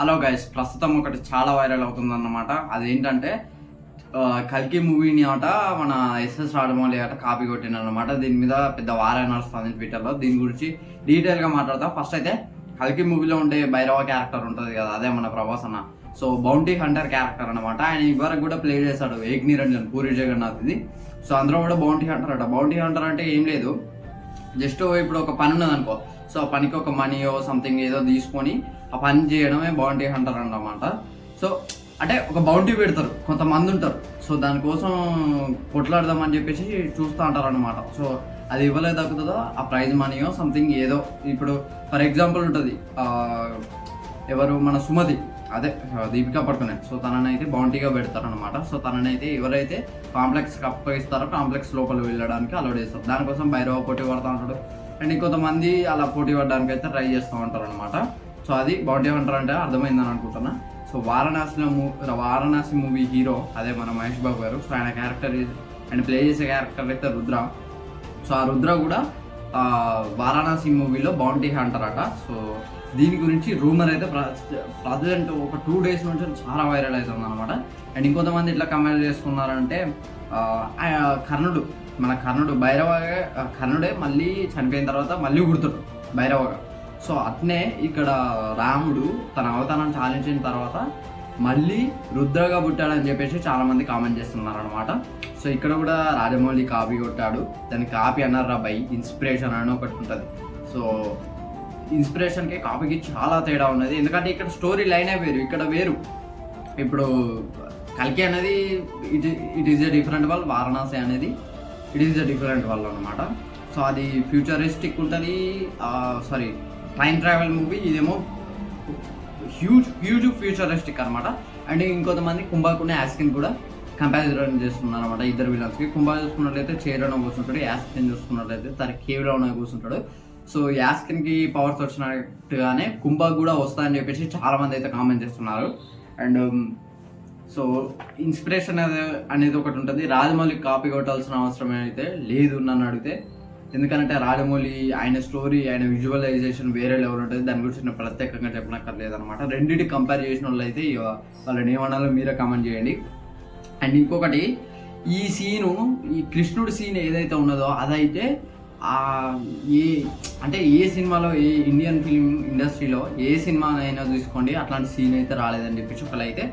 Hello guys, ప్రస్తుతం ఒకటి చాలా వైరల్ అవుతుందన్నమాట. అదేంటంటే కల్కి మూవీని ఆట మన ఎస్ఎస్ రాజమౌళి ఆట కాపీ కొట్టిందన్నమాట. దీని మీద పెద్ద వారే నడుస్తుంది ట్విట్టర్లో. దీని గురించి డీటెయిల్గా మాట్లాడతాం. ఫస్ట్ అయితే కల్కి మూవీలో ఉండే భైరవ క్యారెక్టర్ ఉంటుంది కదా, అదే మన ప్రభాస్ అన్న. సో బౌంటీ హంటర్ క్యారెక్టర్ అనమాట. ఆయన ఇవరకు కూడా ప్లే చేశాడు ఏక్ నిరంజన్, పూరి జగన్నాథ్ ఇది. సో అందులో కూడా బౌంటీ హంటర్ అట. బౌంటీ హంటర్ అంటే ఏం లేదు, జస్ట్ ఇప్పుడు ఒక పని ఉన్నది అనుకో, సో ఆ పనికి ఒక మనీయో సంథింగ్ ఏదో తీసుకొని ఆ పని చేయడమే బౌంటీ హంటర్ అన్నమాట. సో అంటే ఒక బౌంటీ పెడతారు, కొంతమంది ఉంటారు. సో దానికోసం కొట్లాడదామని చెప్పేసి చూస్తూ ఉంటారు అనమాట. సో అది ఇవ్వలేదు దక్కుతుందో ఆ ప్రైజ్ మనీయో సంథింగ్ ఏదో. ఇప్పుడు ఫర్ ఎగ్జాంపుల్ ఉంటుంది, ఎవరు మన సుమతి, అదే దీపికా పడుకునే. సో తననైతే బౌంటీగా పెడతారు అనమాట. సో తననైతే ఎవరైతే కాంప్లెక్స్ అప్పగిస్తారో కాంప్లెక్స్ లోపల వెళ్ళడానికి అలౌ చేస్తారు. దానికోసం భైరవ పోటీ పడుతూ ఉంటాడు. అండ్ ఇంకొంతమంది అలా పోటీ పడడానికి అయితే ట్రై చేస్తూ ఉంటారు అనమాట. సో అది బౌంటీ హంటర్ అంటే అర్థమైందని అనుకుంటున్నా. సో వారణాసి మూవీ హీరో అదే మన మహేష్ బాబు గారు. సో ఆయన క్యారెక్టర్ ఆయన ప్లే చేసే క్యారెక్టర్ అయితే రుద్ర. సో ఆ రుద్ర కూడా వారణాసి మూవీలో బౌంటీ హంటర్ అట. సో దీని గురించి రూమర్ అయితే ప్రజెంట్ ఒక 2 days నుంచి చాలా వైరల్ అవుతుంది అనమాట. అండ్ ఇంకొంతమంది ఇట్లా కమెంట్ చేసుకున్నారంటే మన కర్ణుడు కర్ణుడే మళ్ళీ చనిపోయిన తర్వాత మళ్ళీ గుర్తుడు భైరవగా. సో అట్నే ఇక్కడ రాముడు తన అవతారం చాలించిన తర్వాత మళ్ళీ రుద్రగా పుట్టాడని చెప్పేసి చాలా మంది కామెంట్ చేస్తున్నారు అనమాట. సో ఇక్కడ కూడా రాజమౌళి కాపీ కొట్టాడు. దాన్ని కాపీ అన్నారా బై ఇన్స్పిరేషన్ అని ఒకటి ఉంటుంది. సో ఇన్స్పిరేషన్కి కాపీకి చాలా తేడా ఉన్నది. ఎందుకంటే ఇక్కడ స్టోరీ లైనే వేరు, ఇక్కడ వేరు. ఇప్పుడు కల్కి అనేది it is a different world, Varanasi అనేది it is a different world అనమాట. సో అది ఫ్యూచరిస్టిక్ ఉంటుంది, టైం ట్రావెల్ మూవీ. ఇదేమో హ్యూజ్ ఫ్యూచరిస్టిక్ అనమాట. అండ్ ఇంకొంతమంది కుంభకుని యాస్కిన్ కూడా కంపారిజన్ చేస్తున్నారు అనమాట. ఇద్దరు విలన్స్కి కుంభ చూసుకున్నట్లయితే చైర్లోనే కూర్చుంటాడు, యాస్కిన్ చూసుకున్నట్లయితే తన కేవ్లోనే కూర్చుంటాడు. సో యాస్కిన్కి పవర్స్ వచ్చినట్టుగానే కుంభకు కూడా వస్తాయని చెప్పేసి చాలామంది అయితే కామెంట్ చేస్తున్నారు. అండ్ సో ఇన్స్పిరేషన్ అనేది ఒకటి ఉంటుంది. రాజమౌళికి కాపీ కొట్టాల్సిన అవసరం అయితే లేదు నన్ను అడిగితే. ఎందుకంటే రాజమౌళి ఆయన స్టోరీ, ఆయన విజువలైజేషన్ వేరే లెవెల్ ఉంటుంది. దాని గురించి నేను ప్రత్యేకంగా చెప్పనక్కర్లేదనమాట. రెండింటి కంపేర్ చేసిన వాళ్ళు అయితే వాళ్ళని ఏమన్నాలో మీరే కామెంట్ చేయండి. అండ్ ఇంకొకటి, ఈ కృష్ణుడి సీన్ ఏదైతే ఉన్నదో అదైతే ఏ సినిమాలో, ఏ ఇండియన్ ఫిల్మ్ ఇండస్ట్రీలో ఏ సినిమానైనా చూసుకోండి అట్లాంటి సీన్ అయితే రాలేదని చెప్పేసి ఒకళ్ళైతే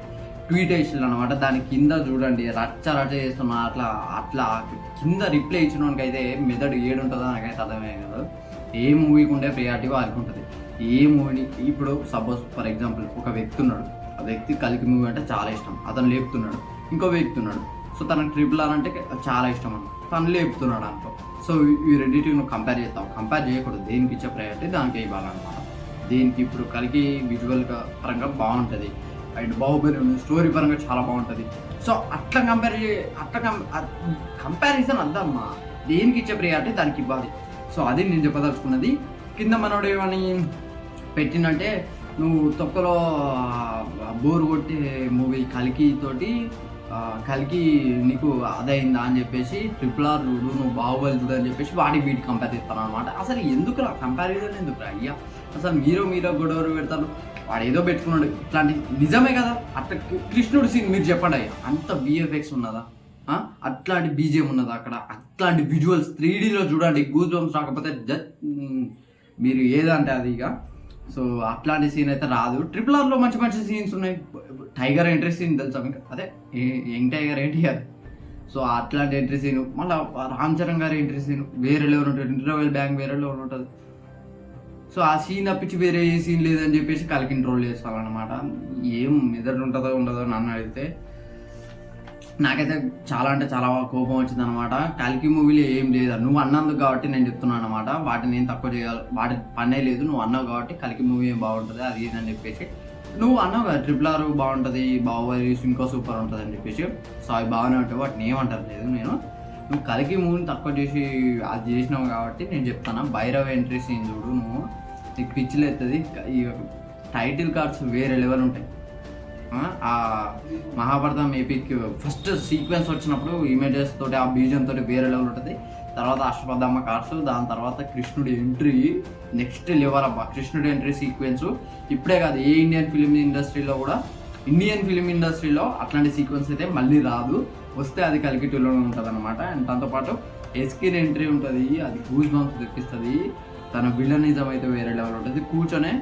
ట్వీట్ వేసిండు అనమాట. దాని కింద చూడండి రచ్చ చేస్తున్నా. అట్లా కింద రిప్లై ఇచ్చినోనికి అయితే మెదడు ఏడుంటుందో నాకైతే అర్థమే కదా. ఏ మూవీకి ఉండే ప్రియారిటీ వారికి ఉంటుంది. ఏ మూవీని ఇప్పుడు సపోజ్ ఫర్ ఎగ్జాంపుల్ ఒక వ్యక్తి ఉన్నాడు, ఆ వ్యక్తి కల్కి మూవీ అంటే చాలా ఇష్టం, అతను లేపుతున్నాడు. ఇంకో వ్యక్తి ఉన్నాడు, సో తనకు RRR అంటే చాలా ఇష్టం అన్నమాట, తను లేపుతున్నాడు అనుకో. సో ఈ రెండింటికి నువ్వు కంపేర్ చేస్తావు. కంపేర్ చేయకూడదు. దేనికి ఇచ్చే ప్రయారిటీ దానికి ఇవ్వాలన్నమాట. దీనికి ఇప్పుడు కలికి విజువల్గా పరంగా బాగుంటుంది, అండ్ బాహుబలి స్టోరీ పరంగా చాలా బాగుంటుంది. సో అట్లా కంపారిజన్ అద్దమ్మా. దేనికి ఇచ్చే ప్రియారిటీ దానికి ఇవ్వాలి. సో అది నేను చెప్పదలుచుకున్నది. కింద మనోడు ఏమని పెట్టిందంటే, నువ్వు తొక్కలో బోరు కొట్టే మూవీ కలికి నీకు అదైందా అని చెప్పేసి RRR చూడు, నువ్వు బాహుబలి చూడు అని చెప్పేసి వీటి కంపేర్ చేస్తాను అనమాట. అసలు ఎందుకురా కంపారిజన్, ఎందుకురా అయ్యా? అసలు మీరో గొడవలు పెడతారు. వాడు ఏదో పెట్టుకున్నాడు, ఇట్లాంటి నిజమే కదా. అట్లా కృష్ణుడి సీన్ మీరు చెప్పండి అయ్యా, అంత VFX ఉన్నదా? అట్లాంటి BGM ఉన్నదా అక్కడ? అట్లాంటి విజువల్స్ 3Dలో చూడండి, గూస్ బంప్స్ రాకపోతే మీరు ఏదంటే అది ఇక. సో అట్లాంటి సీన్ అయితే రాదు. RRRలో మంచి సీన్స్ ఉన్నాయి. టైగర్ ఎంట్రీ సీన్ తెలుసా మీకు? అదే యంగ్ టైగర్ NTR. సో అట్లాంటి ఎంట్రీ సీన్, మళ్ళీ రామ్ చరణ్ గారి ఎంట్రీ సీన్ వేరే లెవెల్ ఉంటుంది. ఇంటర్వెల్ బ్యాంక్ వేరే లెవెల్ ఉంటుంది. సో ఆ సీన్ తప్పించి వేరే ఏ సీన్ లేదని చెప్పేసి కలికి ట్రోల్ చేస్తామన్నమాట. ఏం మెదడు ఉంటుందో ఉండదో నన్ను అడిగితే నాకైతే చాలా అంటే చాలా కోపం వచ్చింది అనమాట. కల్కి మూవీలో ఏం లేదు, నువ్వు అన్నందుకు కాబట్టి నేను చెప్తున్నాను అనమాట. వాటిని నేను తక్కువ చేయాలి, వాటి పనే లేదు. నువ్వు అన్నావు కాబట్టి కల్కి మూవీ ఏం బాగుంటుంది అది ఇదని చెప్పేసి నువ్వు అన్నావు కదా. RRR బాగుంటుంది, బాహుబలి ఇంకా సూపర్ ఉంటుంది అని చెప్పేసి. సో అవి బాగానే ఉంటాయి, వాటిని ఏమంటారు లేదు. నువ్వు కల్కి మూవీని తక్కువ చేసి అది చేసినావు కాబట్టి నేను చెప్తాను. భైరవ ఎంట్రీ సీన్ చూడు, నువ్వు నీకు పిచ్చిలు ఎత్తుంది. ఈ టైటిల్ కార్డ్స్ వేరే లెవెల్ ఉంటాయి. ఆ మహాభారతం ఎపిక్ ఫస్ట్ సీక్వెన్స్ వచ్చినప్పుడు ఇమేజెస్ తోటి ఆ బీజం తోటి వేరే లెవెల్ ఉంటుంది. తర్వాత అశ్వత్థామ కార్స్, దాని తర్వాత కృష్ణుడి ఎంట్రీ నెక్స్ట్ లెవెల్ అబ్బా. కృష్ణుడి ఎంట్రీ సీక్వెన్స్ ఇప్పుడే కాదు, ఏ ఇండియన్ ఫిలిం ఇండస్ట్రీలో అట్లాంటి సీక్వెన్స్ అయితే మళ్ళీ రాదు. వస్తే అది కల్కి 2లోనే ఉంటుంది అనమాట. అండ్ దాంతోపాటు ఎస్కిన్ ఎంట్రీ ఉంటుంది, అది గూస్ బంప్స్ తెప్పిస్తుంది. తన విలనిజం అయితే వేరే లెవెల్ ఉంటుంది, కూర్చొనే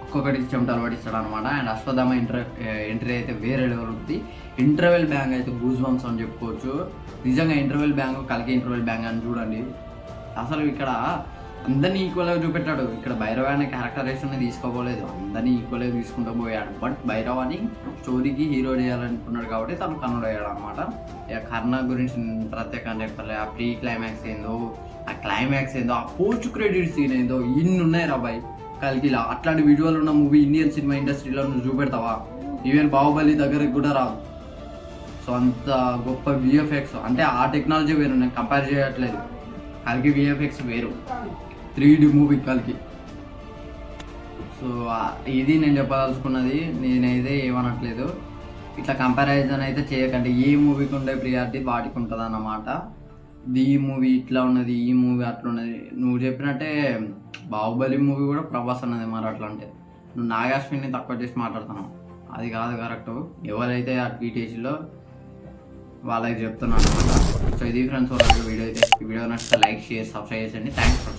ఒక్కొక్కటి చెమటలు పడిస్తాడు అనమాట. అండ్ అశ్వత్థామ ఎంట్రీ అయితే వేరే లెవెల్ ఉంటుంది. ఇంటర్వెల్ బ్యాంగ్ అయితే గూస్ బంప్స్ అని చెప్పుకోవచ్చు. నిజంగా ఇంటర్వెల్ బ్యాంగ్, కల్కి ఇంటర్వెల్ బ్యాంగ్ అని చూడండి. అసలు ఇక్కడ అందరినీ ఈక్వల్గా చూపెట్టాడు. ఇక్కడ భైరవ్ అనే క్యారెక్టరైజేషన్ తీసుకోపోలేదు, అందరినీ ఈక్వల్గా తీసుకుంటూ పోయాడు. బట్ భైరవ్ అని స్టోరీకి హీరో చేయాలనుకున్నాడు కాబట్టి తను కన్నుడు అయ్యాడు అనమాట. ఇక కర్ణ గురించి ప్రత్యేకంగా చెప్పాలి. ఆ ప్రీ క్లైమాక్స్ ఏందో, ఆ క్లైమాక్స్ ఏందో, ఆ పోస్ట్ క్రెడిట్ సీన్ ఏందో, ఇన్ని ఉన్నాయి రా బాయ్ కల్కిలా. అట్లాంటి విజువల్ ఉన్న మూవీ ఇండియన్ సినిమా ఇండస్ట్రీలో నువ్వు చూపెడతావా? ఈవెన్ బాహుబలి దగ్గరికి కూడా రాదు. సో అంత గొప్ప విఎఫ్ఎక్స్, అంటే ఆ టెక్నాలజీ వేరు, నేను కంపేర్ చేయట్లేదు. కల్కి విఎఫ్ఎక్స్ వేరు, 3D మూవీ కల్కి. సో ఇది నేను చెప్పదలుచుకున్నది. నేనైతే ఏమనట్లేదు, ఇట్లా కంపారిజన్ అయితే చేయకండి. ఏ మూవీకి ఉండే ప్రియారిటీ వాటికి ఉంటుంది అన్నమాట. ఈ మూవీ ఇట్లా ఉన్నది, ఈ మూవీ అట్లా ఉన్నది. నువ్వు చెప్పినట్టే బాహుబలి మూవీ కూడా ప్రభాస్ అన్నది మరి. అట్లా అంటే నువ్వు నాగాశ్విని తక్కువ చేసి మాట్లాడుతున్నావు, అది కాదు కరెక్ట్. ఎవరైతే ఆ ట్వీట్ చేసిలో వాళ్ళకి చెప్తున్నాను అనమాట. సో ఇది ఫ్రెండ్స్, వాళ్ళకి వీడియో అయితే. ఈ వీడియో నచ్చితే లైక్, షేర్, సబ్స్క్రైబ్ చేయండి. Thanks for